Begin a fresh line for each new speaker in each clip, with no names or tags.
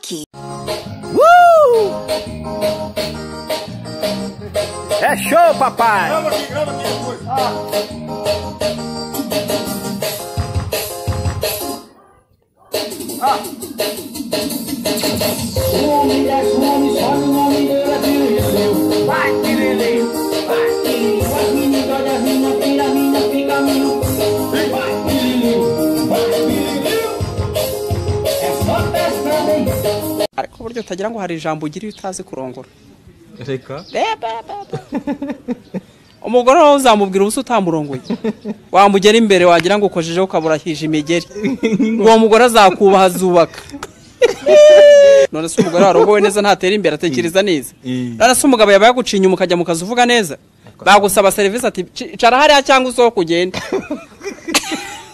Likey.
Woo! É show, papai!
Grava aqui depois.
Vai, Pirelê! Vai, Pirelê! Vai, menino, olha a mina, tira a mina, fica a mina. Vai, Pirelê! Vai, Pirelê! É só testando, hein?
Ariko buryo utagira ngo hari ijambo ugira utazi kurongora.
Reka.
Umugore wawe uzamubwira ubusa utamurongoye. Wamugera imbere wagira ngo ukojeje ukabura hije imigeri. Uwo mugore azakubaha zubaka. None se umugore warongowe neza ntatera imbere atekereza neza. None se umugabo yabaye gucinya umukajya mu kazi uvuga neza. Bagusaba service ati cara hariya cyangwa usohoka ugenda.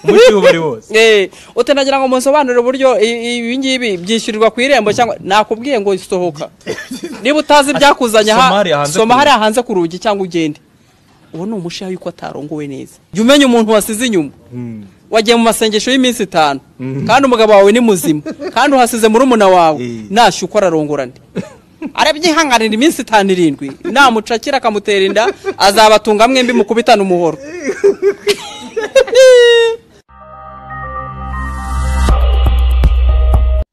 Umuti ubari wose.
Utenagira ngo musobanurire uburyo ibi ngibi byishyurirwa ku irembo cyangwa nakubwiye ngo isohoka. Niba utazi byakuzanya soma hariya hanze ku rugi cyangwa ugende. Uwo ni umushaho yuko atarongowe neza. Jya umenya umuntu wasize inyuma. Wagiye mu masengesho y'iminsi 5 kandi umugabo wawe ni muzima kandi uhasize muri umuna wawe nasho uko ararongorane. Arabyihanganira iminsi 5-7 namucakira akamutera inda azabatunga mwembi mukubitana umuhoro.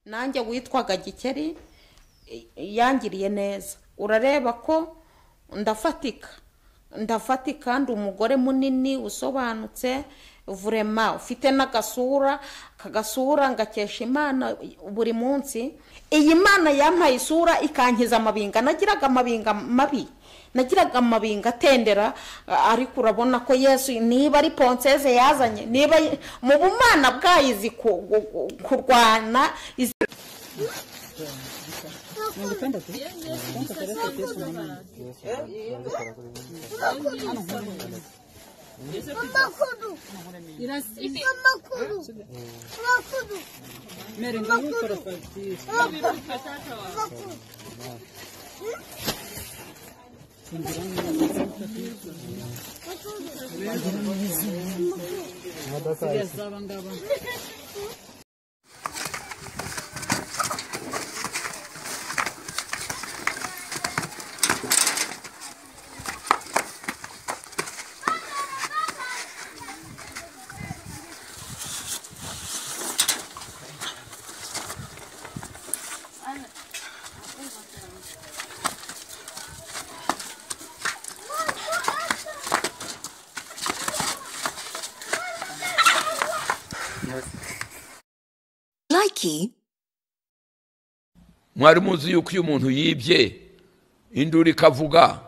Nanjye witwaga Gikeri yangiriye neza. Urareba ko ndafatika ndi umugore munini usobanutse vrema ufite n'agasura kagasura ngakesha Imana buri munsi. Iyi Mana yampaye isura ikankiza amabinga. Nagiraga amabinga mabi, nagiraga amabinga atendera, ariko urabona ko Yesu niba ari ponseze yazanye, niba mu bumana bwayizi kurwana
Likey.
Mwari muzi yuko iyo umuntu yibye induru ikavuga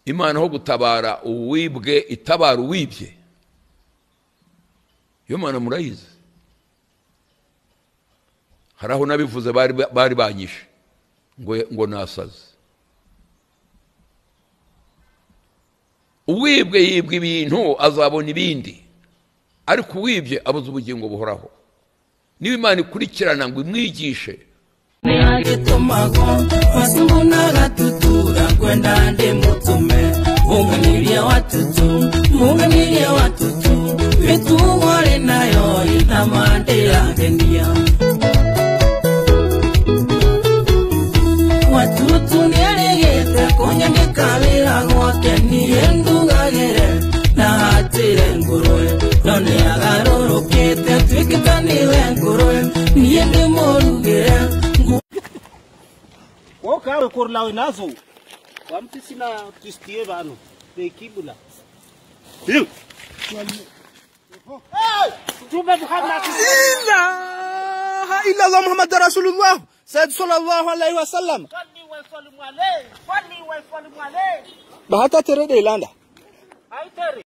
Imana ho gutabara uwibwe itabara uwibye. Iyo Mana murayizi. Haraho nabivuze bari banyishe ngo nasaze. Uwibwe yibwe ibintu azabona ibindi, ariko uwibye abuze ubugingo buhoraho. Niba Imana ikurikirana ngo imwigishe
Kawe korlawe nazo wamtisi na twistie bano bekibula hey tuba Muhammad
illa Allah Muhammad Rasulullah sallallahu alaihi wasallam.
salli wa sallim alayhi
Bahata tere de ilanda.
ai tere